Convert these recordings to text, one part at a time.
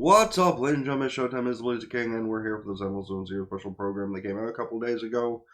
What's up, ladies and gentlemen? Showtime is TheBlaziking, and we're here for the Zenless Zone Zero special program that came out a couple days ago.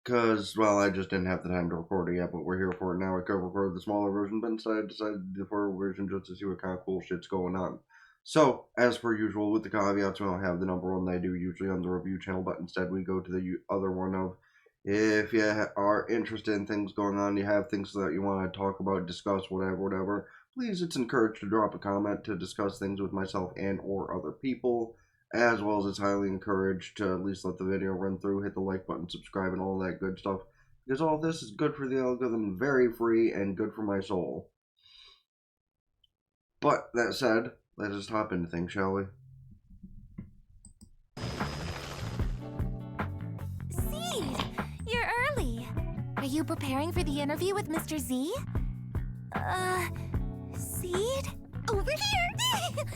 Because, well, I just didn't have the time to record it yet, but we're here for it now. I could record the smaller version, but instead I decided to do the full version just to see what kind of cool shit's going on. So, as per usual, with the caveats, we don't have the number one that I do usually on the review channel, but instead we go to the other one of, if you are interested in things going on, you have things that you want to talk about, discuss, whatever, please, it's encouraged to drop a comment to discuss things with myself and or other people, as well as it's highly encouraged to at least let the video run through, hit the like button, subscribe, and all that good stuff, because all this is good for the algorithm, very free, and good for my soul. But, that said, let's just hop into things, shall we? Seed! You're early! Are you preparing for the interview with Mr. Z? Seed? Over here!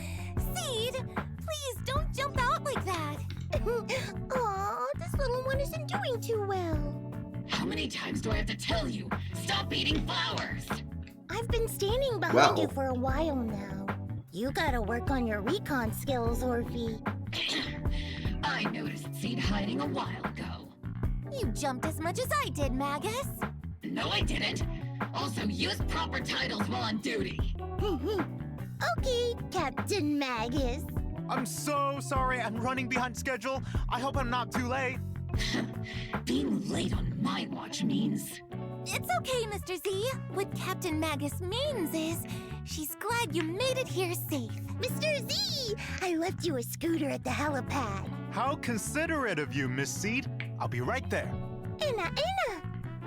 Seed! Please don't jump out like that! Aw, this little one isn't doing too well. How many times do I have to tell you? Stop eating flowers! I've been standing behind you for a while now. You gotta work on your recon skills, Orphie. I noticed Seed hiding a while ago. You jumped as much as I did, Magus. No, I didn't. Also, use proper titles while on duty. Okay, Captain Magus. I'm so sorry, I'm running behind schedule. I hope I'm not too late. Being late on my watch means... It's okay, Mr. Z. What Captain Magus means is, she's glad you made it here safe. Mr. Z! I left you a scooter at the helipad. How considerate of you, Miss Seed. I'll be right there. Anna!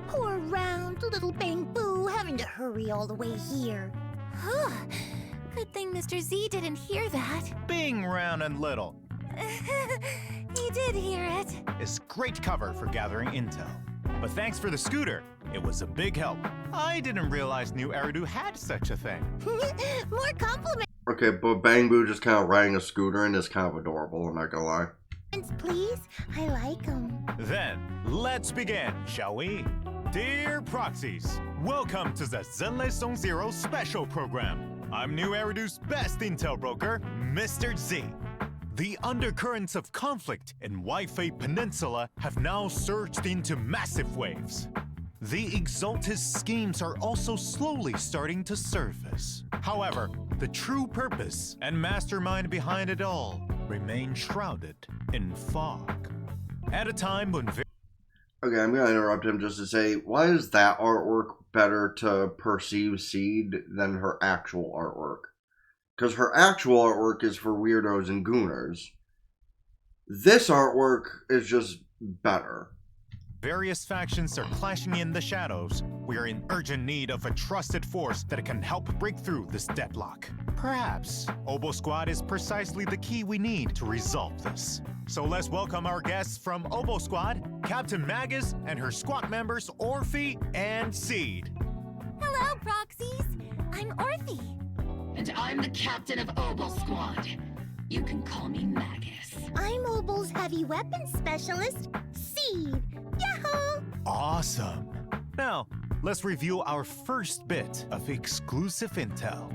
Poor round little bang-boo having to hurry all the way here. Good thing Mr. Z didn't hear that. Being round and little He did hear it. is great cover for gathering intel. But thanks for the scooter. It was a big help. I didn't realize New Eridu had such a thing. More compliments, Okay, but Bang Boo just kind of riding a scooter and is kind of adorable, I'm not gonna lie. please. I like them. Then, let's begin, shall we? Dear Proxies, welcome to the Zenless Zone Zero special program. I'm New Eridu's best intel broker, Mr. Z. The undercurrents of conflict in Wi-Fi Peninsula have now surged into massive waves. The Exaltus schemes are also slowly starting to surface. However, the true purpose and mastermind behind it all remain shrouded in fog. At a time when Okay, I'm gonna interrupt him just to say, why is that artwork better to perceive Seed than her actual artwork? Because her actual artwork is for weirdos and gooners. This artwork is just better. various factions are clashing in the shadows, we are in urgent need of a trusted force that can help break through this deadlock. Perhaps Obo Squad is precisely the key we need to resolve this. So let's welcome our guests from Obo Squad, Captain Magus and her squad members Orphie and Seed. Hello, Proxies. I'm Orphie. And I'm the captain of Obo Squad. You can call me Magus. I'm Obo's heavy weapons specialist, Seed. Yahoo! Awesome. Now, let's review our first bit of exclusive intel.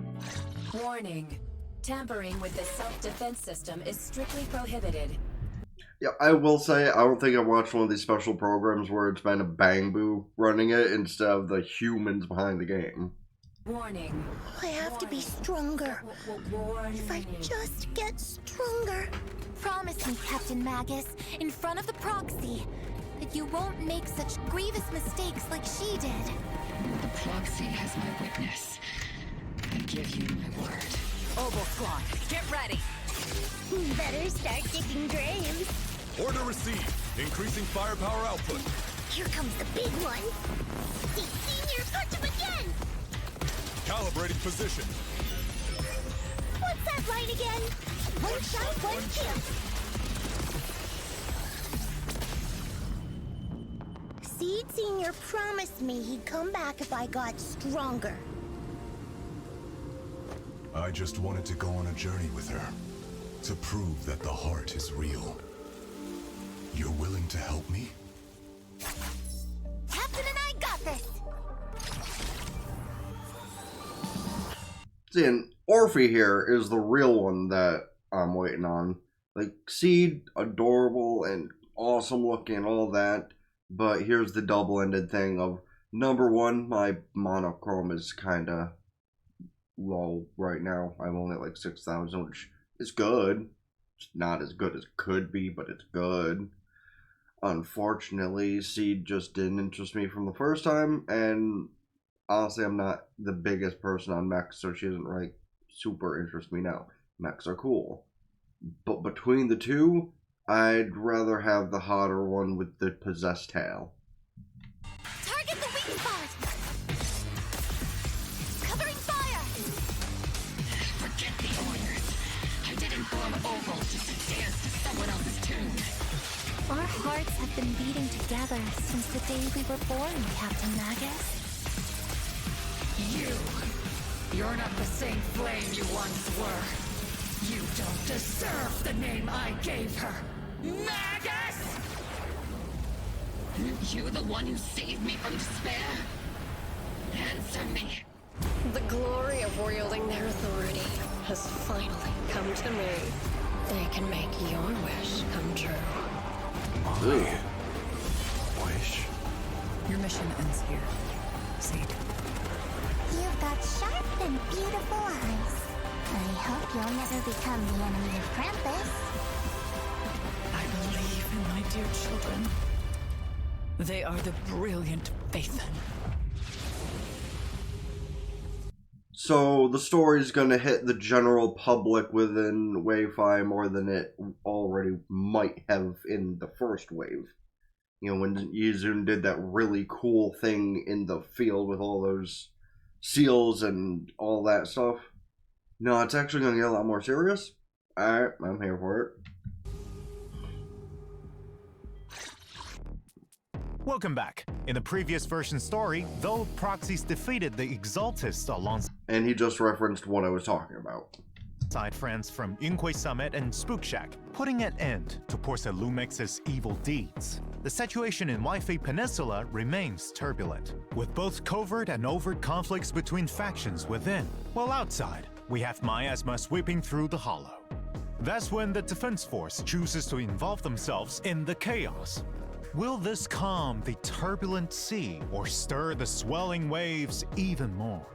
Warning. Tampering with the self-defense system is strictly prohibited. Yeah, I will say, I don't think I've watched one of these special programs where it's been a Bang Boo running it instead of the humans behind the game. Warning. I have to be stronger. If I just get stronger. Promise me, Captain Magus, in front of the proxy, that you won't make such grievous mistakes like she did. The proxy has my witness. I give you my word. Obo Squad, get ready. Better start digging graves. Order received. Increasing firepower output. Here comes the big one. See, Senior, punch him again. Calibrating position. What's that line again? One shot, one kill. Seed Senior promised me he'd come back if I got stronger. I just wanted to go on a journey with her. To prove that the heart is real. You're willing to help me? Captain and I got this. See, and Orphie here is the real one that I'm waiting on. Like, Seed, adorable and awesome looking, all that. But here's the double-ended thing of, number one, my monochrome is kind of low right now. I'm only at like 6,000, which is good. It's not as good as it could be, but it's good. Unfortunately, Seed just didn't interest me from the first time, and honestly, I'm not the biggest person on mechs, so she doesn't really super interest me now. Mechs are cool. But between the two, I'd rather have the hotter one with the possessed tail. Target the weak spot! Covering fire! Forget the orders. I didn't form Oval just to dance to someone else's tune. Our hearts have been beating together since the day we were born, Captain Magus. You're not the same flame you once were. You don't deserve the name I gave her. Magus! Aren't you the one who saved me from despair? Answer me. The glory of wielding their authority has finally come to me. They can make your wish come true. My wish. Your mission ends here. Seed. You've got sharp and beautiful eyes. I hope you'll never become the enemy of Krampus. I believe in my dear children. They are the brilliant Phaethon. So the story's gonna hit the general public within Wave 5 more than it already might have in the first wave. You know, when Yizun did that really cool thing in the field with all those seals and all that stuff. No, it's actually gonna get a lot more serious. Alright, I'm here for it. Welcome back. In the previous version story, though Proxies defeated the Exaltists alongside And he just referenced what I was talking about. friends from Yunhui Summit and Spook Shack, putting an end to Porcelain Lumex's evil deeds. The situation in Wi-Fi Peninsula remains turbulent, with both covert and overt conflicts between factions within, while outside, we have Miasma sweeping through the hollow. That's when the Defense Force chooses to involve themselves in the chaos. Will this calm the turbulent sea or stir the swelling waves even more?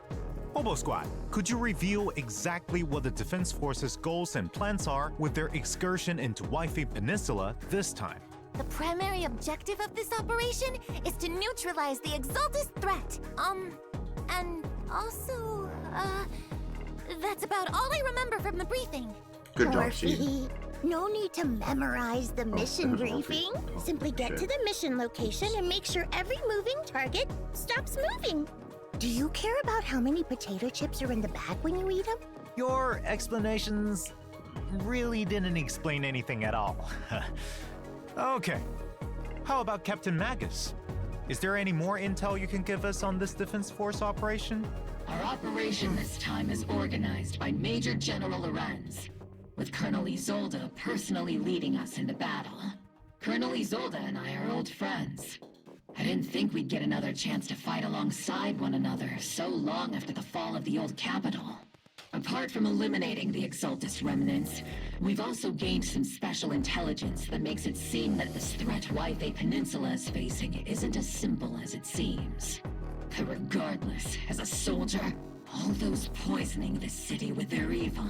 Obo Squad, could you reveal exactly what the Defense Force's goals and plans are with their excursion into Wi-Fi Peninsula this time? The primary objective of this operation is to neutralize the Exaltist threat. And also, that's about all I remember from the briefing. Good job, Seed. Orphie, no need to memorize the mission there's Orphie. briefing. Oh, Simply get shit. to the mission location and make sure every moving target stops moving. Do you care about how many potato chips are in the bag when you eat them? Your explanations really didn't explain anything at all. Okay, how about Captain Magus? Is there any more intel you can give us on this Defense Force operation? Our operation this time is organized by Major General Lorenz, with Colonel Isolde personally leading us into battle. Colonel Isolde and I are old friends. I didn't think we'd get another chance to fight alongside one another so long after the fall of the old capital. Apart from eliminating the Exaltist remnants, we've also gained some special intelligence that makes it seem that this threat Wi-Fi Peninsula is facing isn't as simple as it seems. But regardless, as a soldier, all those poisoning this city with their evil,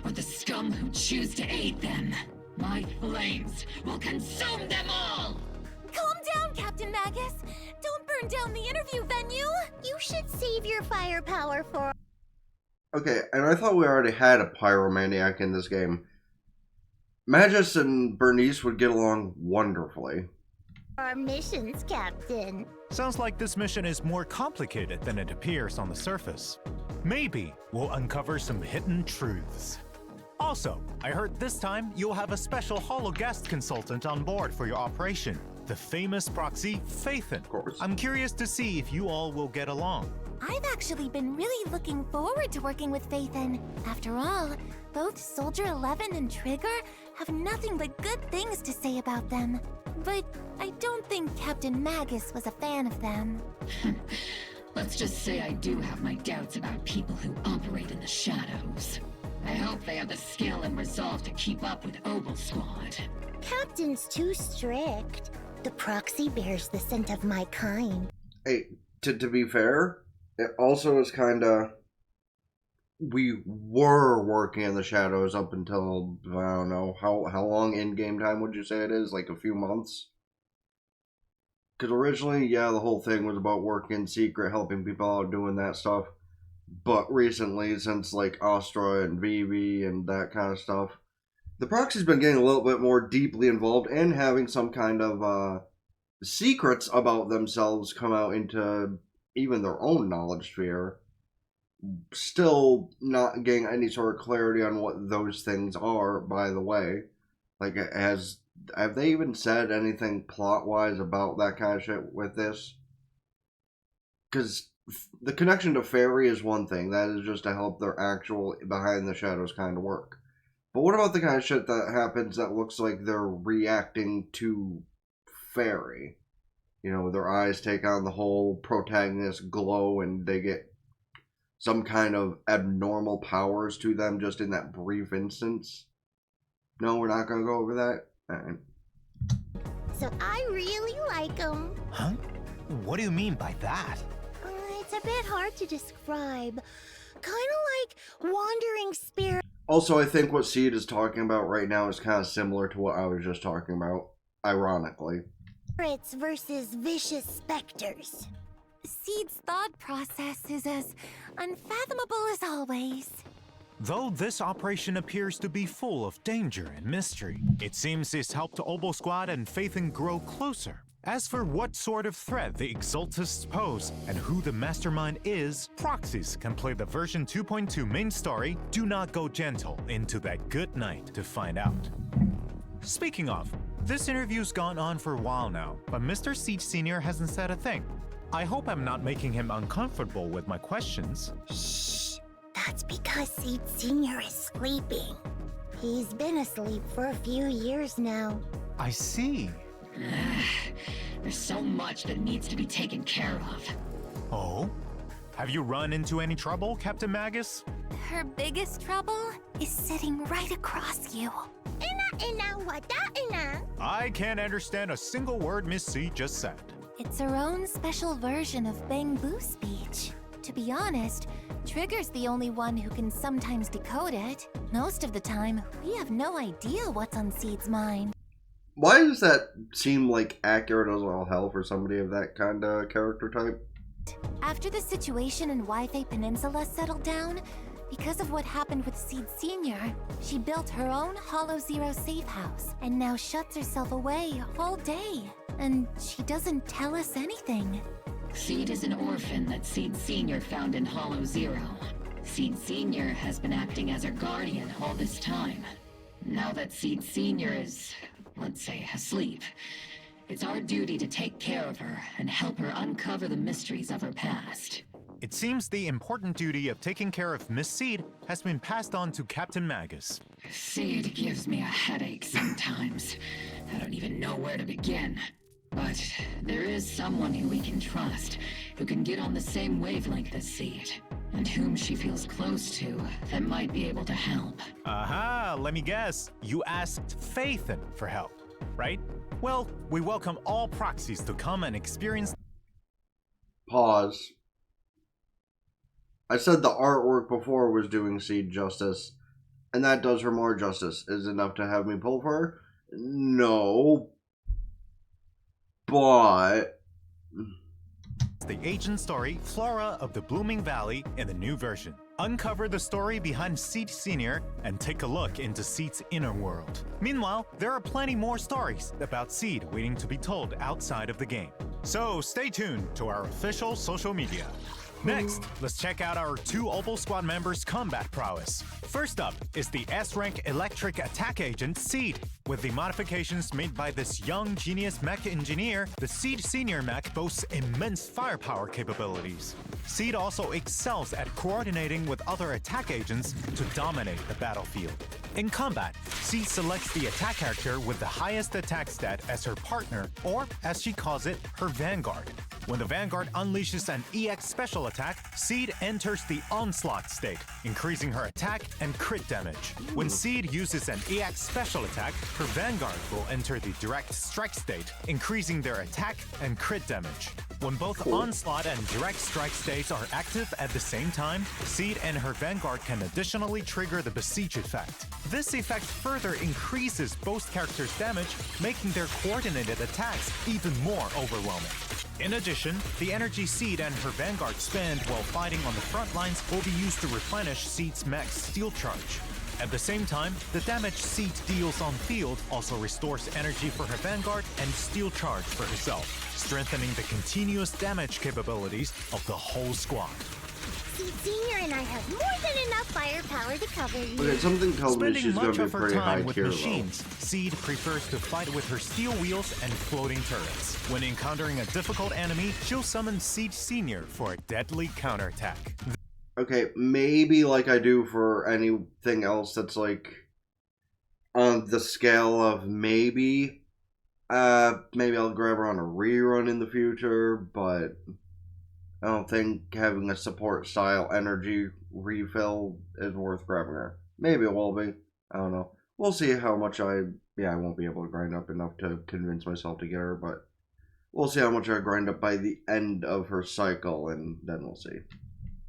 or the scum who choose to aid them, my flames will consume them all! Calm down, Captain Magus. Don't burn down the interview venue. You should save your firepower for Okay, and I thought we already had a pyromaniac in this game. Magus and Bernice would get along wonderfully. our missions, Captain. Sounds like this mission is more complicated than it appears on the surface. Maybe we'll uncover some hidden truths. Also, I heard this time you'll have a special holo guest consultant on board for your operation, the famous proxy Phaethon. Of course. I'm curious to see if you all will get along. I've actually been really looking forward to working with Phaethon. After all, both Soldier 11 and Trigger have nothing but good things to say about them. But I don't think Captain Magus was a fan of them. Let's just say I do have my doubts about people who operate in the shadows. I hope they have the skill and resolve to keep up with Obel Squad. Captain's too strict. The proxy bears the scent of my kind. Hey, to be fair, it also is kinda... We were working in the shadows up until, I don't know, how long in-game time would you say it is? Like a few months? Because originally, yeah, the whole thing was about working in secret, helping people out, doing that stuff. But recently, since like Astra and Vivi and that kind of stuff, the proxy's been getting a little bit more deeply involved and having some kind of secrets about themselves come out into even their own knowledge sphere. Still not getting any sort of clarity on what those things are, by the way. Like, have they even said anything plot-wise about that kind of shit with this? Because the connection to Fairy is one thing. That is just to help their actual behind the shadows kind of work. But what about the kind of shit that happens that looks like they're reacting to Fairy? You know, their eyes take on the whole protagonist glow and they get some kind of abnormal powers to them just in that brief instance. No, we're not going to go over that. Alright. So I really like them. Huh? What do you mean by that? It's a bit hard to describe. Kind of like wandering spirit. Also, I think what Seed is talking about right now is kind of similar to what I was just talking about, ironically. Spirits versus vicious specters. Seed's thought process is as unfathomable as always. Though this operation appears to be full of danger and mystery, it seems it's helped Obel Squad and Phaethon grow closer. As for what sort of threat the Exaltists pose and who the mastermind is, proxies can play the version 2.2 main story Do Not Go Gentle into that good night to find out. Speaking of, this interview's gone on for a while now, but Mr. Seed Sr. hasn't said a thing. I hope I'm not making him uncomfortable with my questions. Shh. That's because Seed Sr. is sleeping. He's been asleep for a few years now. I see. There's so much that needs to be taken care of. Oh? Have you run into any trouble, Captain Magus? Her biggest trouble is sitting right across you. I can't understand a single word Miss C just said. It's her own special version of Bang Boo speech. To be honest, Trigger's the only one who can sometimes decode it. Most of the time, we have no idea what's on Seed's mind. Why does that seem like accurate as all hell for somebody of that kind of character type? After the situation in Wi-Fi Peninsula settled down, because of what happened with Seed Sr., she built her own Hollow Zero safe house and now shuts herself away all day. And she doesn't tell us anything. Seed is an orphan that Seed Sr. found in Hollow Zero. Seed Sr. has been acting as her guardian all this time. Now that Seed Sr. is, let's say, asleep, it's our duty to take care of her and help her uncover the mysteries of her past. It seems the important duty of taking care of Miss Seed has been passed on to Captain Magus. Seed gives me a headache sometimes. I don't even know where to begin. But there is someone who we can trust, who can get on the same wavelength as Seed, and whom she feels close to that might be able to help. Aha, let me guess. You asked Phaethon for help, right? Well, we welcome all proxies to come and experience... Pause. I said the artwork before was doing Seed justice, and that does her more justice. Is it enough to have me pull for her? No. But... the agent story, Flora of the Blooming Valley, in the new version. Uncover the story behind Seed Sr. and take a look into Seed's inner world. Meanwhile, there are plenty more stories about Seed waiting to be told outside of the game. So stay tuned to our official social media. Next, let's check out our two Obel Squad members' combat prowess. First up is the S-rank electric attack agent Seed. With the modifications made by this young genius mech engineer, the Seed Senior mech boasts immense firepower capabilities. Seed also excels at coordinating with other attack agents to dominate the battlefield. In combat, Seed selects the attack character with the highest attack stat as her partner, or as she calls it, her vanguard. When the Vanguard unleashes an EX special attack, Seed enters the Onslaught state, increasing her attack and crit damage. When Seed uses an EX special attack, her Vanguard will enter the Direct Strike state, increasing their attack and crit damage. When both Onslaught and Direct Strike states are active at the same time, Seed and her Vanguard can additionally trigger the Besiege effect. This effect further increases both characters' damage, making their coordinated attacks even more overwhelming. In addition, the energy Seed and her Vanguard spend while fighting on the front lines will be used to replenish Seed's max Steel Charge. At the same time, the damage Seed deals on field also restores energy for her Vanguard and Steel Charge for herself, strengthening the continuous damage capabilities of the whole squad. Seed Senior and I have more than enough firepower to cover you. Okay, something tells me Spending she's going much to be of her pretty high time with tier, machines, Seed prefers to fight with her steel wheels and floating turrets. When encountering a difficult enemy, she'll summon Seed Senior for a deadly counterattack. Okay, maybe like I do for anything else that's like on the scale of maybe I'll grab her on a rerun in the future, but I don't think having a support style energy refill is worth grabbing her. Maybe it will be. I don't know. We'll see how much I won't be able to grind up enough to convince myself to get her, but we'll see how much I grind up by the end of her cycle, and then we'll see.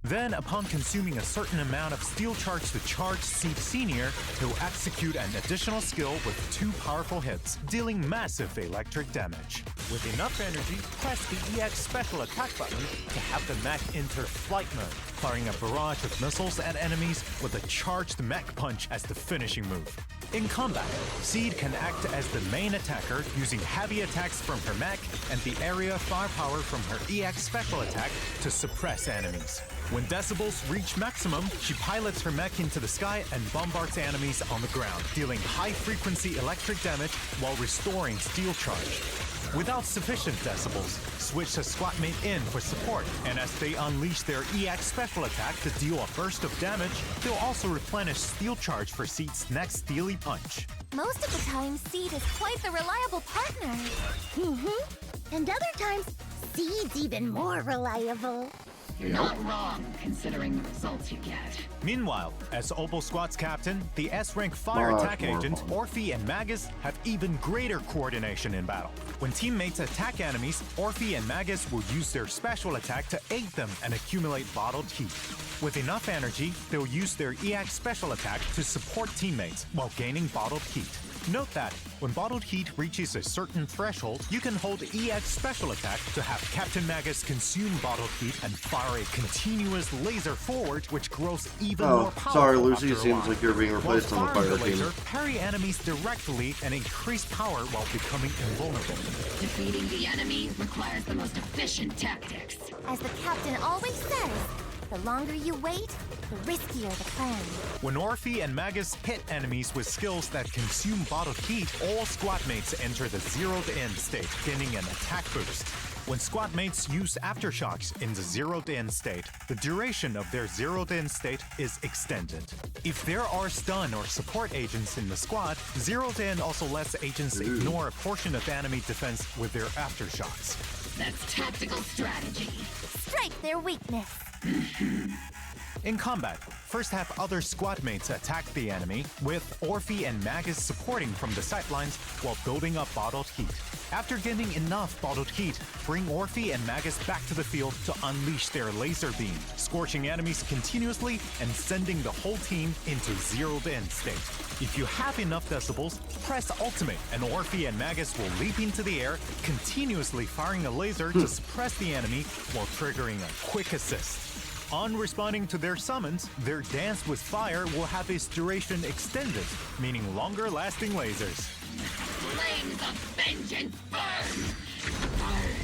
Then, upon consuming a certain amount of Steel Charge to charge Seed Senior, he'll execute an additional skill with 2 powerful hits, dealing massive electric damage. With enough energy, press the EX special attack button to have the mech enter flight mode, firing a barrage of missiles at enemies with a charged mech punch as the finishing move. In combat, Seed can act as the main attacker using heavy attacks from her mech and the area firepower from her EX special attack to suppress enemies. When decibels reach maximum, she pilots her mech into the sky and bombards enemies on the ground, dealing high-frequency electric damage while restoring Steel Charge. Without sufficient decibels, switch a squadmate in for support, and as they unleash their EX special attack to deal a burst of damage, they'll also replenish Steel Charge for Seed's next steely punch. Most of the time, Seed is quite the reliable partner. And other times, Seed's even more reliable. You're not wrong, considering the results you get. Meanwhile, as Opal Squad's captain, the S-rank fire attack agent, Orphie and Magus have even greater coordination in battle. When teammates attack enemies, Orphie and Magus will use their special attack to aid them and accumulate bottled heat. With enough energy, they'll use their EX special attack to support teammates while gaining bottled heat. Note that when bottled heat reaches a certain threshold, you can hold EX special attack to have Captain Magus consume bottled heat and fire a continuous laser forward, which grows even more powerful. Sorry, Lucy, after a seems while. like you're being replaced on the While fire firing team. laser, parry enemies directly and increase power while becoming invulnerable. Defeating the enemy requires the most efficient tactics. As the captain always says, the longer you wait, the riskier the plan. When Orphie and Magus hit enemies with skills that consume bottled heat, all squadmates enter the zeroed-in state, gaining an attack boost. When squadmates use aftershocks in the zeroed-in state, the duration of their zeroed-in state is extended. If there are stun or support agents in the squad, zeroed-in also lets agents ignore a portion of enemy defense with their aftershocks. That's tactical strategy. Strike their weakness. In combat, first have other squadmates attack the enemy, with Orphie and Magus supporting from the sidelines while building up bottled heat. After getting enough bottled heat, bring Orphie and Magus back to the field to unleash their laser beam, scorching enemies continuously and sending the whole team into zeroed-in state. If you have enough decibels, press Ultimate and Orphie and Magus will leap into the air, continuously firing a laser to suppress the enemy while triggering a quick assist. On responding to their summons, their dance with fire will have its duration extended, meaning longer-lasting lasers. Flames of vengeance burn! Burn!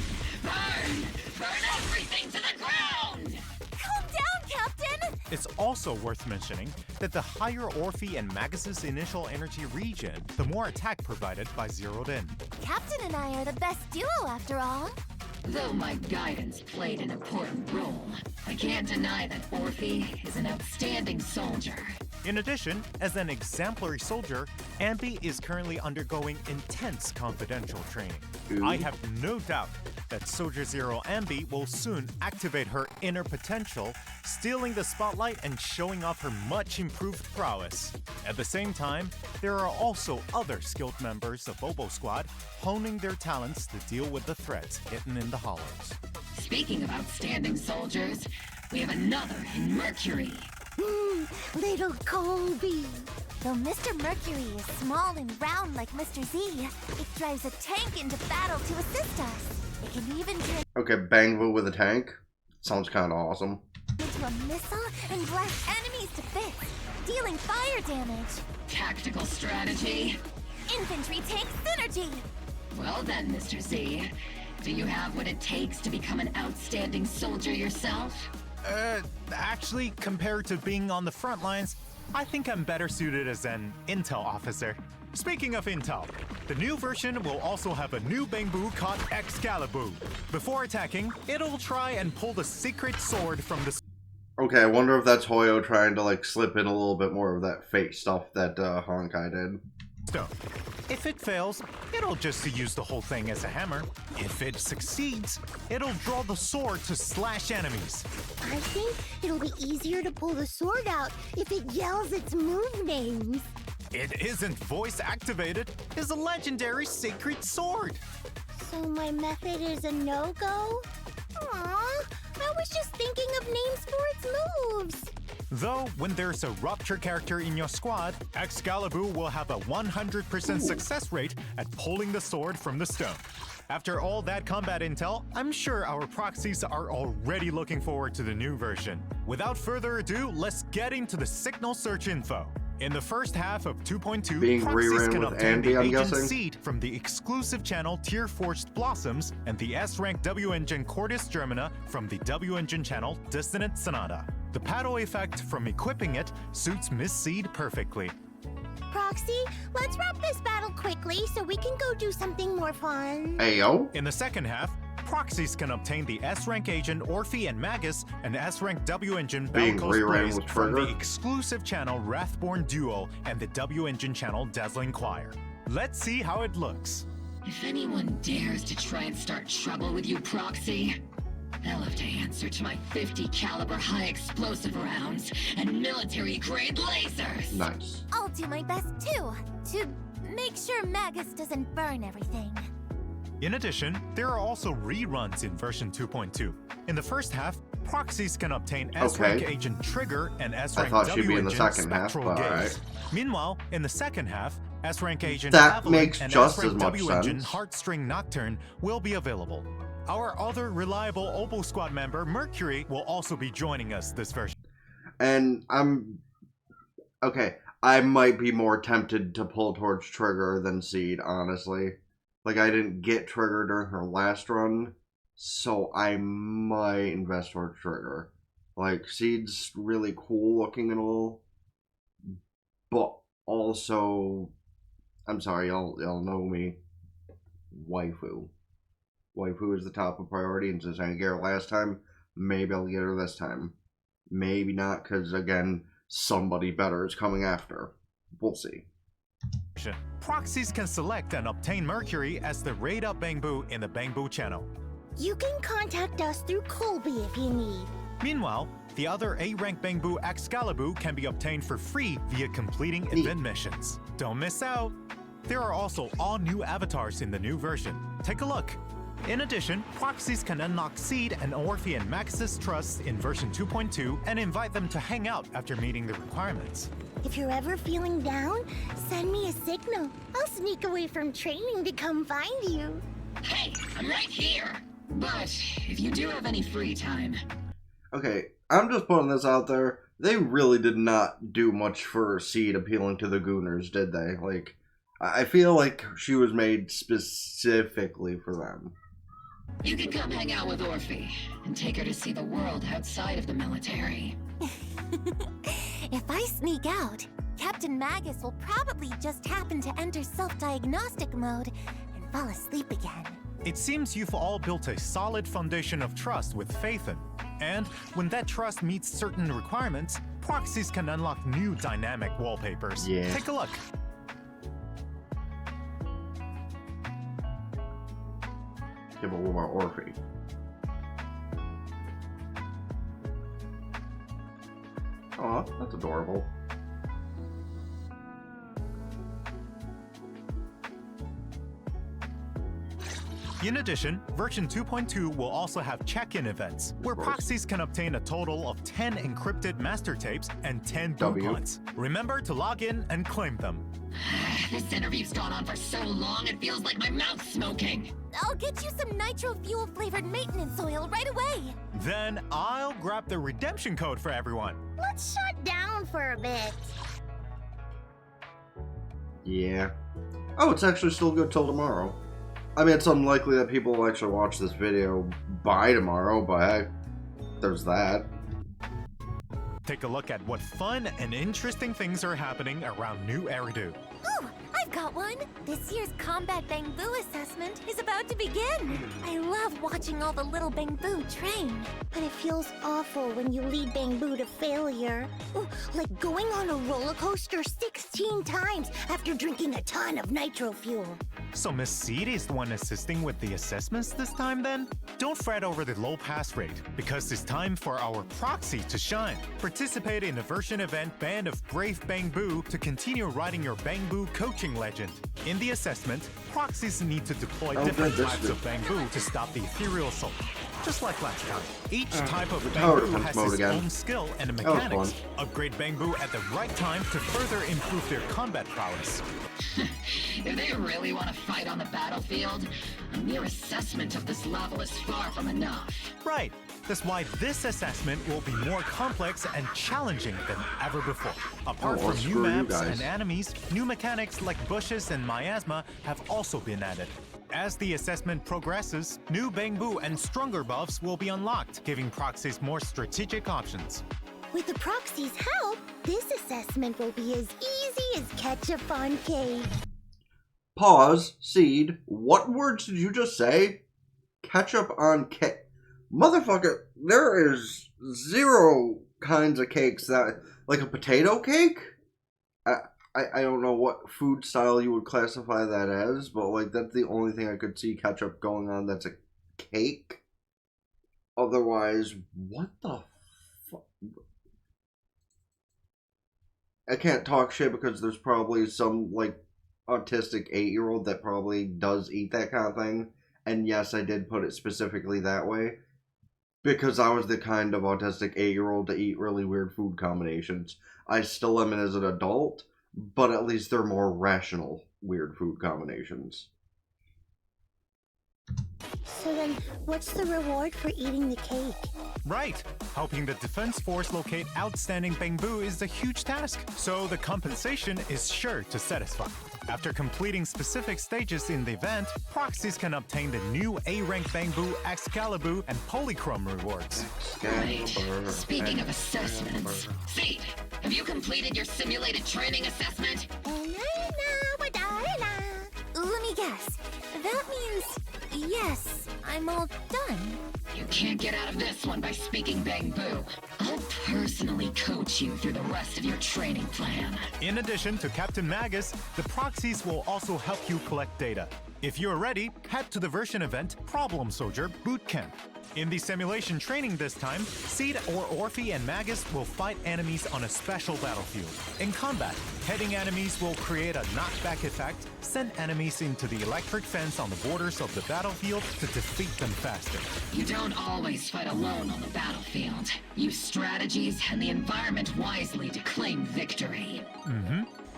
Burn! Burn everything to the ground! Calm down, Captain! It's also worth mentioning that the higher Orphie and Magus' initial energy regen, the more attack provided by zeroed in. Captain and I are the best duo after all. Though my guidance played an important role, I can't deny that Orphie is an outstanding soldier. In addition, as an exemplary soldier, Ambi is currently undergoing intense confidential training. Ooh. I have no doubt that Soldier Zero Ambi will soon activate her inner potential, stealing the spotlight and showing off her much improved prowess. At the same time, there are also other skilled members of Obo Squad honing their talents to deal with the threats hidden in the hollows. Speaking of outstanding soldiers, we have another in Mercury. Little Colby. Though Mr. Mercury is small and round like Mr. Z, it drives a tank into battle to assist us. It can even turn Okay, Bangbu with a tank. Sounds kind of awesome. into a missile and blast enemies to bits, dealing fire damage. Tactical strategy. Infantry tank synergy. Well then, Mr. Z, do you have what it takes to become an outstanding soldier yourself? Actually, compared to being on the front lines, I think I'm better suited as an intel officer. Speaking of intel, the new version will also have a new Bangbu called Excalibur. Before attacking, it'll try and pull the secret sword from the Okay, I wonder if that's Hoyo trying to like slip in a little bit more of that fake stuff that Honkai did. stone. If it fails, it'll just use the whole thing as a hammer. If it succeeds, it'll draw the sword to slash enemies. I think it'll be easier to pull the sword out if it yells its move names. It isn't voice activated. It's a legendary sacred sword. So my method is a no-go? Aww, I was just thinking of names for its moves. Though, when there's a rupture character in your squad, Excalibur will have a 100% success rate at pulling the sword from the stone. After all that combat intel, I'm sure our proxies are already looking forward to the new version. Without further ado, let's get into the signal search info. In the first half of 2.2, Being proxies reran can with obtain Andy, the I'm agent guessing? seed from the exclusive channel Tier Forged Blossoms and the S-rank W-engine Cordis Germana from the W-engine channel Dissonant Sonata. The paddle effect from equipping it suits Miss Seed perfectly. Proxy, let's wrap this battle quickly so we can go do something more fun. Ayo. In the second half, proxies can obtain the S-rank agent Orphie and Magus and S-rank W-engine Being Bellicose reran Blaze with from Trigger? the exclusive channel Wrathborn Duo and the W-engine channel Dazzling Choir. Let's see how it looks. If anyone dares to try and start trouble with you, Proxy, they'll have to answer to my 50 caliber high explosive rounds and military grade lasers. Nice. I'll do my best too, to make sure Magus doesn't burn everything. In addition, there are also reruns in version 2.2. In the first half, proxies can obtain S-rank Okay. agent Trigger and S-rank thought she'd be in the W-engine second half, Spectral but Gaze. alright. Meanwhile, in the second half, S-rank agent That Avalanche makes and just S-rank as much W-engine sense. Heartstring Nocturne will be available. Our other reliable Obo Squad member, Mercury, will also be joining us this version. And okay, I might be more tempted to pull towards Trigger than Seed, honestly. Like, I didn't get Trigger during her last run, so I might invest towards Trigger. Like, Seed's really cool looking and all, but also, I'm sorry, y'all know me, waifu. Waifu is the top of priority, and since I didn't get her last time, maybe I'll get her this time. Maybe not, because again, somebody better is coming after. We'll see. Proxies can select and obtain Mercury as the Raid Up Bangbu in the Bangbu channel. You can contact us through Colby if you need. Meanwhile, the other A-rank Bangbu Excalibur can be obtained for free via completing event missions. Don't miss out! There are also all new avatars in the new version. Take a look. In addition, proxies can unlock Seed and Orphie and Max's Trust in version 2.2 and invite them to hang out after meeting the requirements. If you're ever feeling down, send me a signal. I'll sneak away from training to come find you. Hey, I'm right here. But if you do have any free time, Okay, I'm just putting this out there. They really did not do much for Seed appealing to the Gooners, did they? Like, I feel like she was made specifically for them. you can come hang out with Orphie and take her to see the world outside of the military. If I sneak out, Captain Magus will probably just happen to enter self-diagnostic mode and fall asleep again. It seems you've all built a solid foundation of trust with Phaethon, And when that trust meets certain requirements, proxies can unlock new dynamic wallpapers. Yeah. Take a look. Yeah, but what about Orphie? Aw, that's adorable. In addition, version 2.2 will also have check-in events, where proxies can obtain a total of 10 encrypted master tapes and 10 coupons. Remember to log in and claim them. This interview's gone on for so long, it feels like my mouth's smoking. I'll get you some nitro fuel flavored maintenance oil right away. Then I'll grab the redemption code for everyone. Let's shut down for a bit. Yeah. Oh, it's actually still good till tomorrow. I mean, it's unlikely that people will actually watch this video by tomorrow, but heck, there's that. Take a look at what fun and interesting things are happening around New Eridu. Ooh, I've got one. This year's Combat Bangbu assessment is about to begin. I love watching all the little Bangbu train. But it feels awful when you lead Bangbu to failure. Ooh, like going on a roller coaster 16 times after drinking a ton of nitro fuel. So Miss Seed is the one assisting with the assessments this time then? Don't fret over the low pass rate, because it's time for our proxy to shine. Participate in the version event Band of Brave Bangbu to continue riding your Bangbu coaching legend. In the assessment, proxies need to deploy different types of Bangbu to stop the ethereal assault. Just like last time, each type of Bangbu has its own skill and mechanics. Upgrade Bangbu at the right time to further improve their combat prowess. If they really want to fight on the battlefield, a mere assessment of this level is far from enough. Right. That's why this assessment will be more complex and challenging than ever before. Apart from new maps and enemies, new mechanics like bushes and miasma have also been added. As the assessment progresses, new Bangbu and stronger buffs will be unlocked, giving proxies more strategic options. With the proxy's help, this assessment will be as easy as ketchup on cake. Pause. Seed. What words did you just say? Ketchup on cake. Motherfucker, there is 0 kinds of cakes that... Like a potato cake? I don't know what food style you would classify that as, but like that's the only thing I could see ketchup going on that's a cake. Otherwise, what the fuck? I can't talk shit because there's probably some like autistic 8-year-old that probably does eat that kind of thing. And yes, I did put it specifically that way. Because I was the kind of autistic 8-year-old to eat really weird food combinations. I still am as an adult, but at least they're more rational weird food combinations. So then, what's the reward for eating the cake? Right. Helping the Defense Force locate outstanding Bangbu is a huge task, so the compensation is sure to satisfy. After completing specific stages in the event, proxies can obtain the new A-rank Bangbu, Excalibur, and Polychrome rewards. Right. Speaking of assessments, Seed, have you completed your simulated training assessment? Let me guess. That means yes, I'm all done. You can't get out of this one by speaking Bangbu. I'll personally coach you through the rest of your training plan. In addition to Captain Magus, the proxies will also help you collect data. If you're ready, head to the version event Problem Soldier Bootcamp. In the simulation training this time, Seed or Orphie and Magus will fight enemies on a special battlefield. In combat, hitting enemies will create a knockback effect, send enemies into the electric fence on the borders of the battlefield to defeat them faster. You don't always fight alone on the battlefield. Use strategies and the environment wisely to claim victory.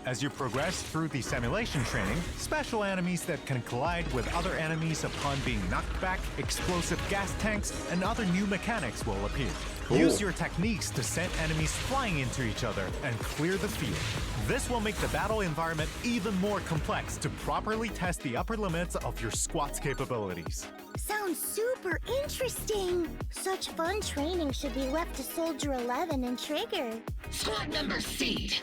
As you progress through the simulation training, special enemies that can collide with other enemies upon being knocked back, explosive gas tanks, and other new mechanics will appear. Use your techniques to send enemies flying into each other and clear the field. This will make the battle environment even more complex to properly test the upper limits of your squad's capabilities. Sounds super interesting. Such fun training should be left to Soldier 11 and Trigger. Squad member Seed,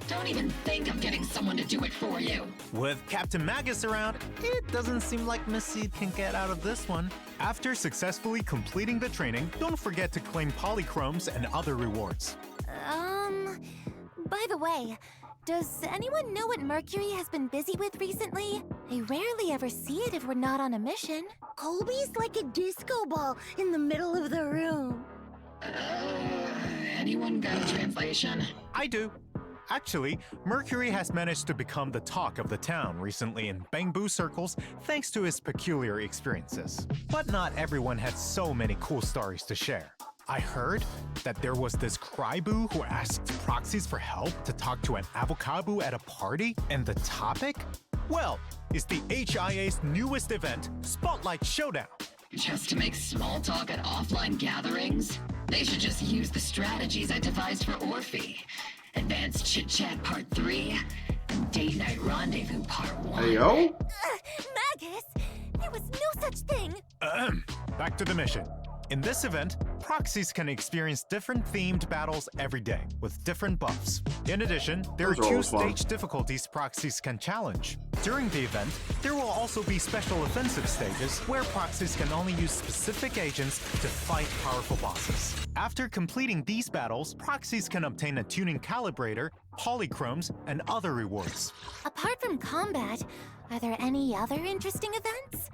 Don't even think of getting someone to do it for you. With Captain Magus around, it doesn't seem like Miss Seed can get out of this one. After successfully completing the training, don't forget to claim polychromes and other rewards. By the way, does anyone know what Mercury has been busy with recently? I rarely ever see it if we're not on a mission. Colby's like a disco ball in the middle of the room. Anyone got a translation? I do. Actually, Mercury has managed to become the talk of the town recently in Bamboo circles thanks to his peculiar experiences. But not everyone had so many cool stories to share. I heard that there was this cryboo who asked proxies for help to talk to an avocado at a party, and the topic? Well, it's the HIA's newest event, Spotlight Showdown. Just to make small talk at offline gatherings? They should just use the strategies I devised for Orphie. Advanced Chit Chat Part 3, and Date Night Rendezvous Part 1. Hey, yo? Magus, there was no such thing. Back to the mission. In this event, proxies can experience different themed battles every day, with different buffs. In addition, there are Those are 2 always fun. stage difficulties proxies can challenge. During the event, there will also be special offensive stages where proxies can only use specific agents to fight powerful bosses. After completing these battles, proxies can obtain a tuning calibrator, polychromes, and other rewards. Apart from combat, are there any other interesting events?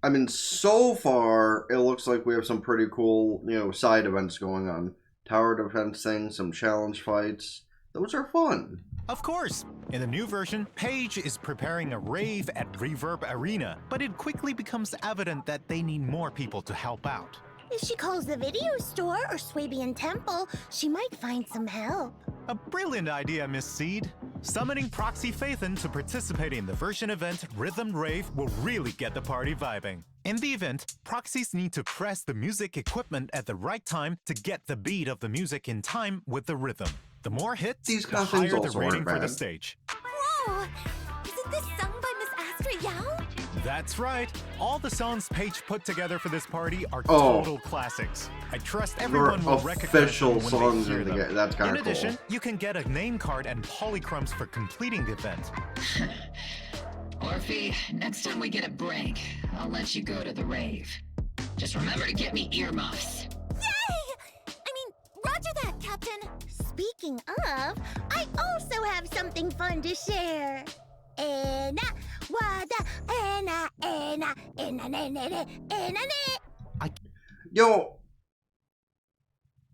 I mean, so far, it looks like we have some pretty cool, side events going on. Tower defense things, some challenge fights. Those are fun. Of course! In the new version, Paige is preparing a rave at Reverb Arena, but it quickly becomes evident that they need more people to help out. If she calls the video store or Swabian Temple, she might find some help. A brilliant idea, Miss Seed. Summoning Proxy Phaethon to participate in the version event Rhythm Rave will really get the party vibing. In the event, proxies need to press the music equipment at the right time to get the beat of the music in time with the rhythm. The more hits, These the kind of things higher the also rating aren't for the bad. stage. Whoa! Isn't this sung by Miss Astra Yao? That's right. All the songs Paige put together for this party are Oh. total classics. I trust They're everyone will recognize official them when songs they hear in the them. game. That's kind In of cool. addition, you can get a name card and polychromes for completing the event. Orphie, next time we get a break, I'll let you go to the rave. Just remember to get me earmuffs. Yay! I mean, roger that, Captain. Speaking of, I also have something fun to share. Ena, wada, ena, ena, ena, ena, ena, ena, ena. Yo,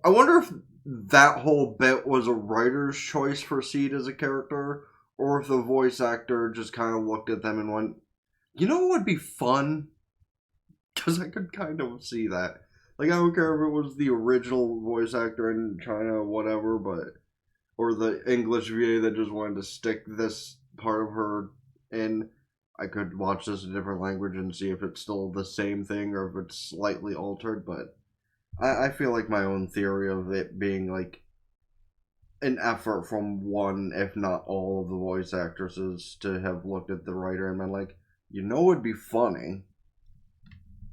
I wonder if that whole bit was a writer's choice for Seed as a character, or if the voice actor just kind of looked at them and went, you know what would be fun? Because I could kind of see that. Like, I don't care if it was the original voice actor in China, whatever, or the English VA that just wanted to stick this part of her in. I could watch this in a different language and see if it's still the same thing or if it's slightly altered, but I feel like my own theory of it being like an effort from one, if not all, of the voice actresses to have looked at the writer and been like, you know, it'd be funny.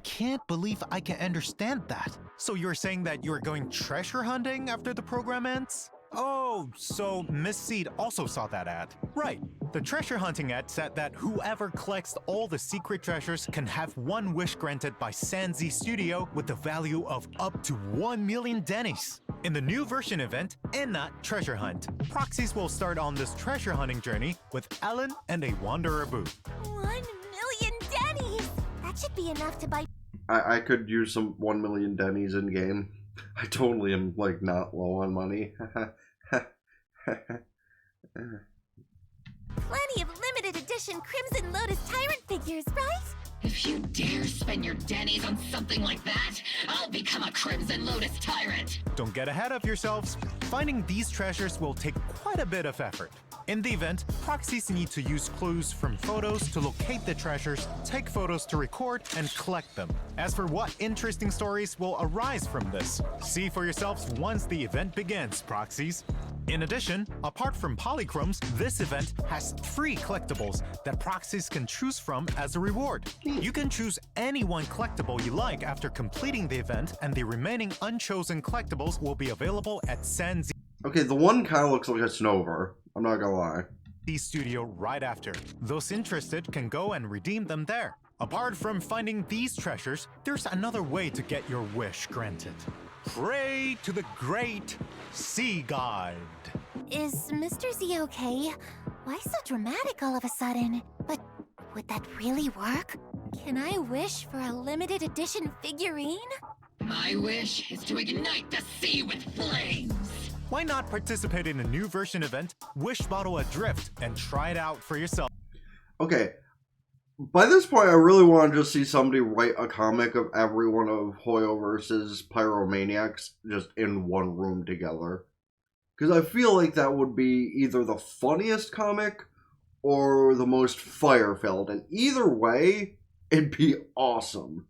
Can't believe I can understand that. So you're saying that you're going treasure hunting after the program ends? Oh, so Miss Seed also saw that ad. Right. The treasure hunting ad said that whoever collects all the secret treasures can have one wish granted by Sanzi Studio with the value of up to 1 million Dennies. In the new version event, Enna Treasure Hunt, proxies will start on this treasure hunting journey with Ellen and a Wanderer Boo. 1 million Dennies! That should be enough to buy. I could use some 1 million Denny's in game. I totally am, like, not low on money. Plenty of limited edition Crimson Lotus Tyrant figures, right? If you dare spend your Denny's on something like that, I'll become a Crimson Lotus Tyrant. Don't get ahead of yourselves. Finding these treasures will take quite a bit of effort. In the event, proxies need to use clues from photos to locate the treasures, take photos to record, and collect them. As for what interesting stories will arise from this, see for yourselves once the event begins, proxies. In addition, apart from polychromes, this event has 3 collectibles that proxies can choose from as a reward. You can choose any one collectible you like after completing the event, and the remaining unchosen collectibles will be available at Sanzi. Okay, the one kind of looks like a Snover. I'm not gonna lie. The studio right after. Those interested can go and redeem them there. Apart from finding these treasures, there's another way to get your wish granted. Pray to the great sea god. Is Mr. Z okay? Why so dramatic all of a sudden? But would that really work? Can I wish for a limited edition figurine? My wish is to ignite the sea with flames. Why not participate in a new version event, Wish Bottle Adrift, and try it out for yourself? Okay, by this point, I really want to just see somebody write a comic of every one of Hoyoverse's Pyromaniacs just in one room together. Because I feel like that would be either the funniest comic or the most fire-filled. And either way, it'd be awesome.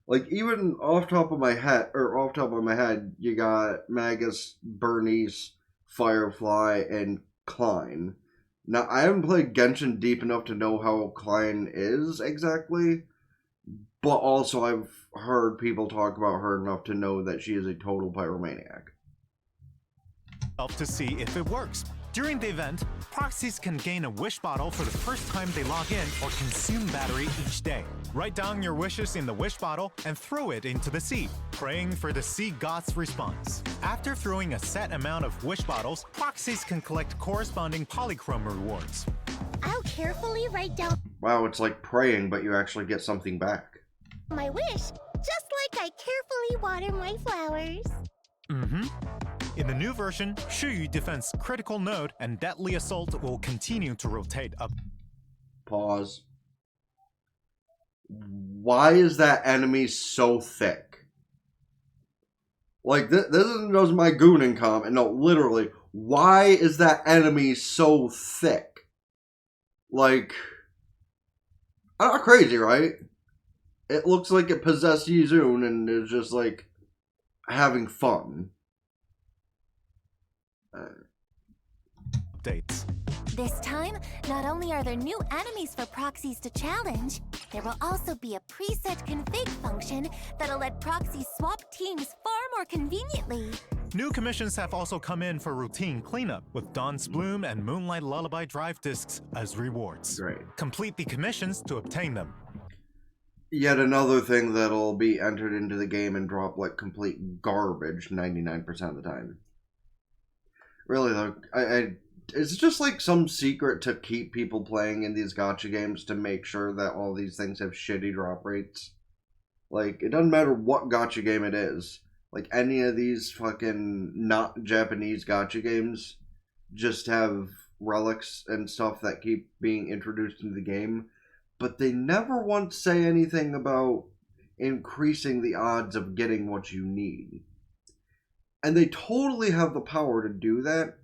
Like, even off top of my head, you got Magus, Bernice, Firefly, and Klein. Now, I haven't played Genshin deep enough to know how Klein is exactly, but also I've heard people talk about her enough to know that she is a total pyromaniac. To see if it works. During the event, proxies can gain a wish bottle for the first time they log in or consume battery each day. Write down your wishes in the wish bottle and throw it into the sea, praying for the sea god's response. After throwing a set amount of wish bottles, proxies can collect corresponding polychrome rewards. I'll carefully write down Wow, it's like praying, but you actually get something back. my wish, just like I carefully water my flowers. In the new version, Shuyu Defense Critical Node and Deadly Assault will continue to rotate up. Pause. Why is that enemy so thick? Like, this isn't just my gooning comment. No, literally, why is that enemy so thick? Like, not crazy, right? It looks like it possessed Yizun and is just, like, having fun. Updates. This time, not only are there new enemies for proxies to challenge, there will also be a preset config function that'll let proxies swap teams far more conveniently. New commissions have also come in for routine cleanup, with Dawn's Bloom and Moonlight Lullaby drive discs as rewards. Great. Complete the commissions to obtain them. Yet another thing that'll be entered into the game and drop like complete garbage 99% of the time. Really though, it's just like some secret to keep people playing in these gacha games to make sure that all these things have shitty drop rates. Like, it doesn't matter what gacha game it is. Like, any of these fucking not Japanese gacha games just have relics and stuff that keep being introduced into the game. But they never once say anything about increasing the odds of getting what you need. And they totally have the power to do that,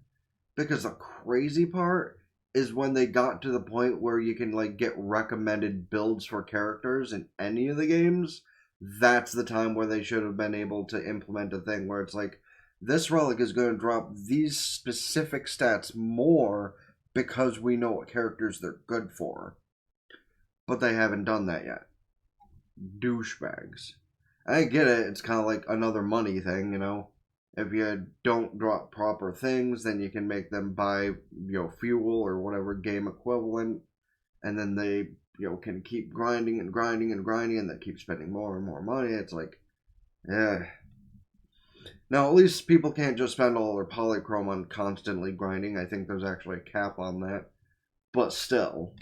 because the crazy part is when they got to the point where you can like get recommended builds for characters in any of the games, that's the time where they should have been able to implement a thing where it's like, this relic is going to drop these specific stats more because we know what characters they're good for. But they haven't done that yet. Douchebags. I get it, it's kind of like another money thing, you know? If you don't drop proper things, then you can make them buy, you know, fuel or whatever game equivalent. And then they, you know, can keep grinding and grinding and grinding and they keep spending more and more money. It's like, yeah. Now, at least people can't just spend all their polychrome on constantly grinding. I think there's actually a cap on that. But still.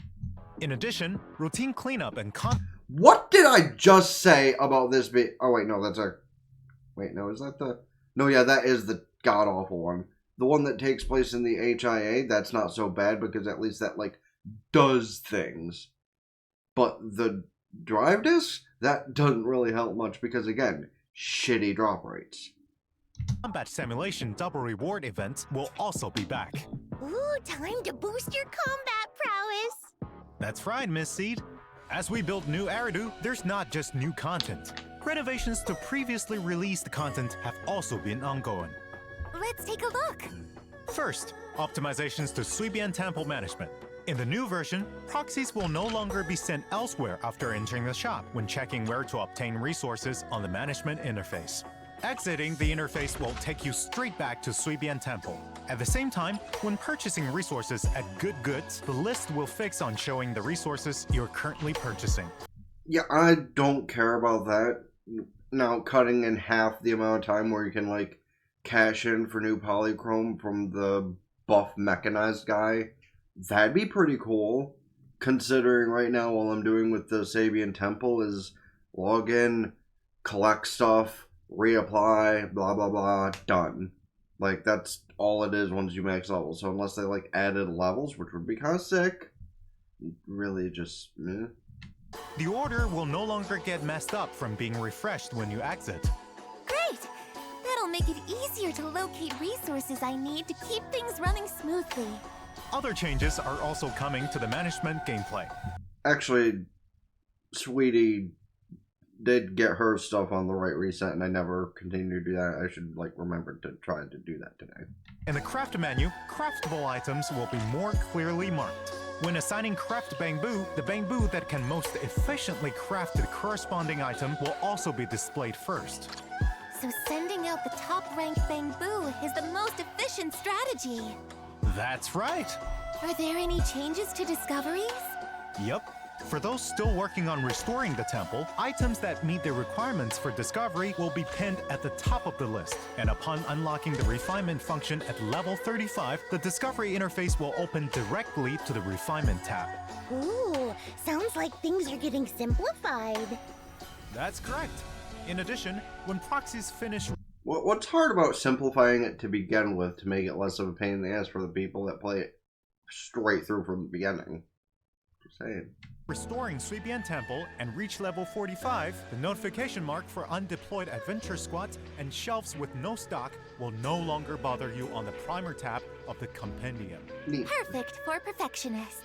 In addition, routine cleanup and What did I just say about this bit? Oh, wait, no, that's a... Wait, no, is that the... No, yeah, that is the god-awful one. The one that takes place in the HIA, that's not so bad because at least that, like, does things. But the drive disc, that doesn't really help much because, again, shitty drop rates. Combat Simulation Double Reward event will also be back. Ooh, time to boost your combat prowess. That's right, Miss Seed. As we build new Eridu, there's not just new content. Renovations to previously released content have also been ongoing. Let's take a look. First, optimizations to Suibian Temple management. In the new version, proxies will no longer be sent elsewhere after entering the shop when checking where to obtain resources on the management interface. Exiting the interface will take you straight back to Suibian Temple. At the same time, when purchasing resources at Good Goods, the list will fix on showing the resources you're currently purchasing. Yeah, I don't care about that. Now, cutting in half the amount of time where you can, like, cash in for new polychrome from the buff mechanized guy, that'd be pretty cool. Considering right now all I'm doing with the Sabian Temple is log in, collect stuff, reapply, blah blah blah, done. Like, that's all it is once you max level. So unless they, like, added levels, which would be kind of sick, really just meh. The order will no longer get messed up from being refreshed when you exit. Great! That'll make it easier to locate resources I need to keep things running smoothly. Other changes are also coming to the management gameplay. Actually, Sweetie did get her stuff on the right reset, and I never continued to do that. I should, like, remember to try to do that today. In the craft menu, craftable items will be more clearly marked. When assigning craft bamboo, the bamboo that can most efficiently craft the corresponding item will also be displayed first. So sending out the top-ranked bamboo is the most efficient strategy. That's right! Are there any changes to discoveries? Yep. For those still working on restoring the temple, items that meet the requirements for discovery will be pinned at the top of the list. And upon unlocking the refinement function at level 35, the discovery interface will open directly to the refinement tab. Ooh, sounds like things are getting simplified. That's correct. In addition, when proxies finish... What's hard about simplifying it to begin with to make it less of a pain in the ass for the people that play it straight through from the beginning? Just saying. Restoring Suibian Temple and reach level 45, the notification mark for undeployed adventure squads and shelves with no stock will no longer bother you on the primer tab of the compendium. Neat. Perfect for perfectionists.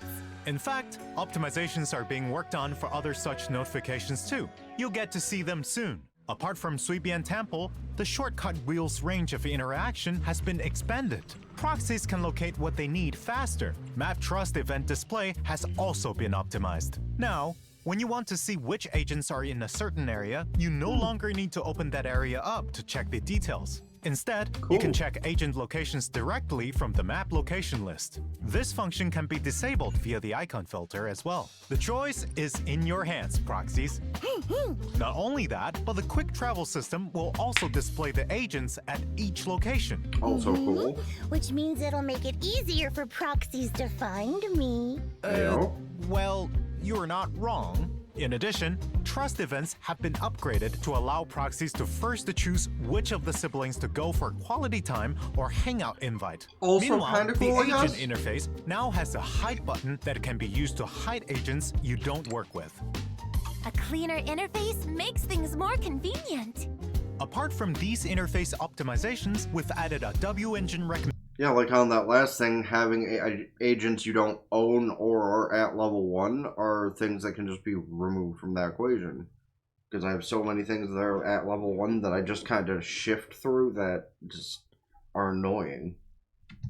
In fact, optimizations are being worked on for other such notifications too. You'll get to see them soon. Apart from Suibian Temple, the shortcut wheel's range of interaction has been expanded. Proxies can locate what they need faster. Map Trust event display has also been optimized. Now, when you want to see which agents are in a certain area, you no longer need to open that area up to check the details. Instead, you can check agent locations directly from the map location list. This function can be disabled via the icon filter as well. The choice is in your hands, proxies. Not only that, but the quick travel system will also display the agents at each location. Also cool. Which means it'll make it easier for proxies to find me. Well, you're not wrong. In addition, trust events have been upgraded to allow proxies to first choose which of the siblings to go for quality time or hangout invite. Also Meanwhile, kinda cool, the I agent guess. interface now has a hide button that can be used to hide agents you don't work with. A cleaner interface makes things more convenient. Apart from these interface optimizations, we've added a W-engine recommendation. Yeah, like on that last thing, having agents you don't own or are at level 1 are things that can just be removed from that equation. Because I have so many things that are at level 1 that I just kind of shift through that just are annoying.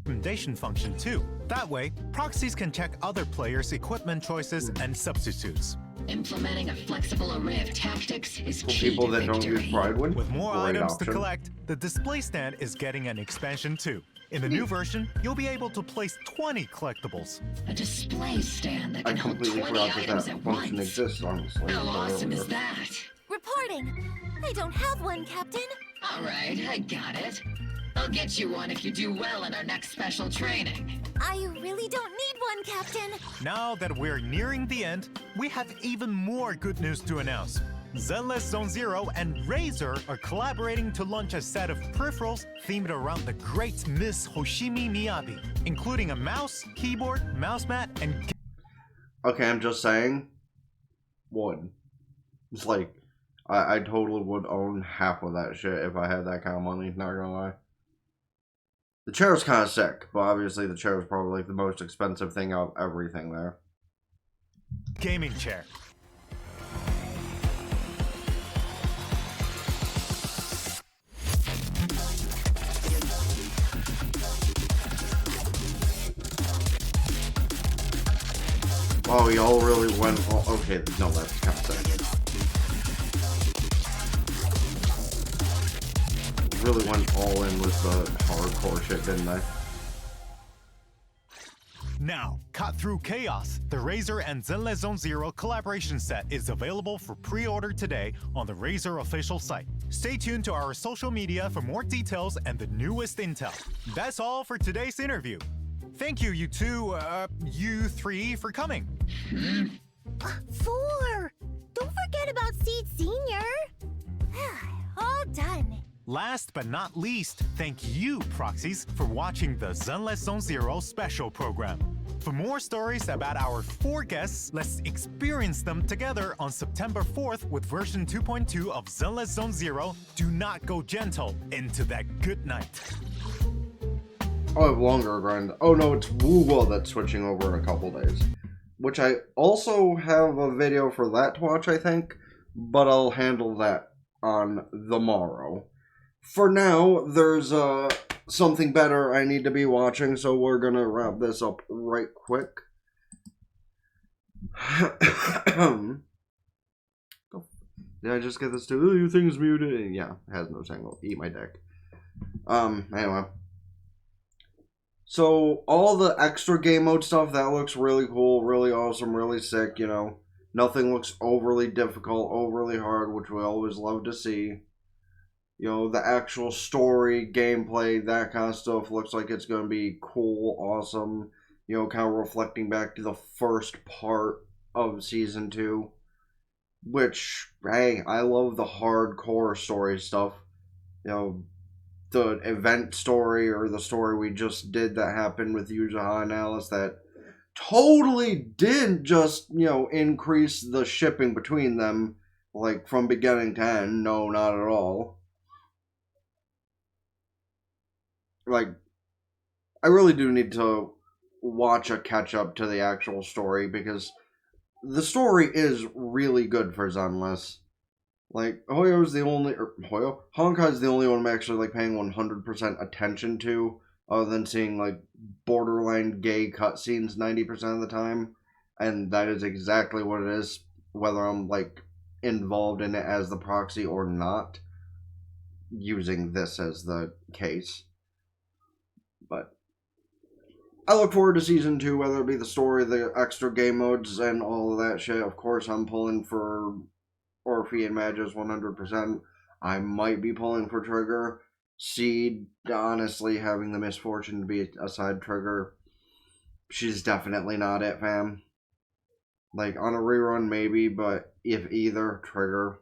Recommendation function too. That way, proxies can check other players' equipment choices and substitutes. Implementing a flexible array of tactics is For key people to that don't victory. use Pridewind, With more great items option. to collect, the display stand is getting an expansion too. In the new version, you'll be able to place 20 collectibles. A display stand that I can hold completely 20 forgot that items that at function once. exists, honestly. How awesome is that? Reporting. I don't have one, Captain. All right, I got it. I'll get you one if you do well in our next special training. I really don't need one, Captain. Now that we're nearing the end, we have even more good news to announce. Zenless Zone Zero and Razer are collaborating to launch a set of peripherals themed around the great Miss Hoshimi Miyabi, including a mouse, keyboard, mouse mat, and... Okay, I'm just saying. Would. It's like, I totally would own half of that shit if I had that kind of money, not gonna lie. The chair's kind of sick, but obviously the chair is probably like the most expensive thing out of everything there. gaming chair. Wow, y'all really went... Oh, okay, no, that's kind of sick. really went all in with the hardcore shit, didn't they? Now, cut through chaos. The Razer and Zenless Zone Zero collaboration set is available for pre-order today on the Razer official site. Stay tuned to our social media for more details and the newest intel. That's all for today's interview. Thank you, you three, for coming. 4! Don't forget about Seed Senior! All done. Last but not least, thank you, Proxies, for watching the Zenless Zone Zero special program. For more stories about our 4 guests, let's experience them together on September 4th with version 2.2 of Zenless Zone Zero. Do not go gentle into that good night. I have longer grind. Oh no, it's Woo that's switching over in a couple days. Which I also have a video for that to watch, I think. But I'll handle that on the morrow. For now, there's something better I need to be watching, so we're gonna wrap this up right quick. Did I just get this too? Oh, your thing's muted. Yeah, it has no signal. Eat my dick. Anyway. So, all the extra game mode stuff, that looks really cool, really awesome, really sick, you know. Nothing looks overly difficult, overly hard, which we always love to see. You know, the actual story, gameplay, that kind of stuff looks like it's going to be cool, awesome. You know, kind of reflecting back to the first part of Season 2. Which, hey, I love the hardcore story stuff. You know, the event story or the story we just did that happened with Yuzuha and Alice that totally did just, you know, increase the shipping between them, like, from beginning to end. No, not at all. Like, I really do need to watch a catch-up to the actual story, because the story is really good for Zenless. Like, Hoyo's the only, or Honkai's the only one I'm actually, like, paying 100% attention to, other than seeing, like, borderline gay cutscenes 90% of the time, and that is exactly what it is, whether I'm, like, involved in it as the proxy or not, using this as the case. But I look forward to Season 2, whether it be the story, the extra game modes, and all of that shit. Of course, I'm pulling for Orphie and Magus 100%. I might be pulling for Trigger. Seed, honestly, having the misfortune to be a side Trigger, she's definitely not it, fam. Like, on a rerun, maybe, but if either, Trigger.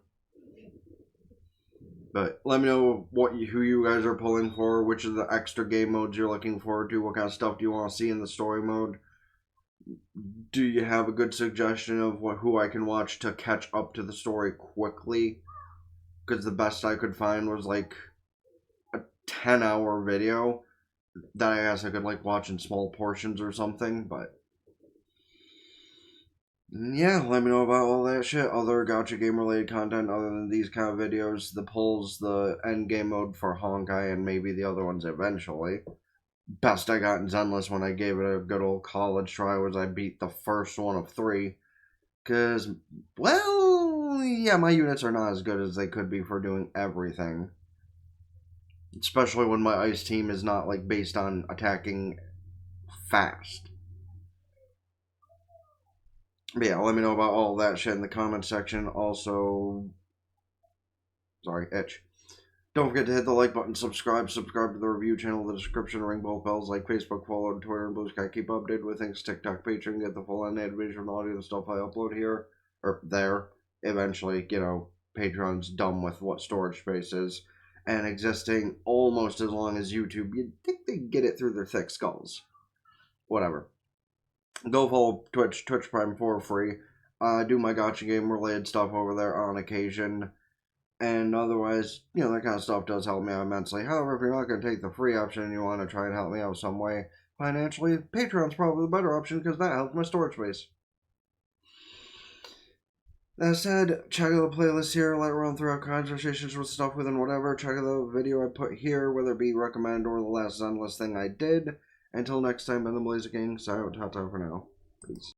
But let me know who you guys are pulling for, which of the extra game modes you're looking forward to, what kind of stuff do you want to see in the story mode. Do you have a good suggestion of who I can watch to catch up to the story quickly? Because the best I could find was like a 10-hour video that I guess I could like watch in small portions or something, but yeah, let me know about all that shit. Other gacha game related content other than these kind of videos, the pulls, the end game mode for Honkai, and maybe the other ones eventually. Best I got in Zenless when I gave it a good old college try was I beat the first one of 3. Because, well, yeah, my units are not as good as they could be for doing everything. Especially when my ice team is not, like, based on attacking fast. But yeah, let me know about all that shit in the comment section. Also, sorry, itch. Don't forget to hit the like button, subscribe to the review channel, the description, ring both bells, like Facebook, follow, Twitter, and Blue Sky. Keep updated with things, TikTok, Patreon, get the full unedited visual audio, the stuff I upload here, or there. Eventually, you know, Patreon's done with what storage space is, and existing almost as long as YouTube. You'd think they'd get it through their thick skulls. Whatever. Go follow Twitch Prime for free. Do my gacha game related stuff over there on occasion. And otherwise, you know, that kind of stuff does help me out immensely. However, if you're not going to take the free option and you want to try and help me out some way financially, Patreon's probably the better option because that helps my storage space. That said, check out the playlist here, let it run throughout conversations with stuff within whatever. Check out the video I put here, whether it be recommend or the last Zenless thing I did. Until next time, I'm TheBlaziking. Sign out, ta-ta for now. Peace.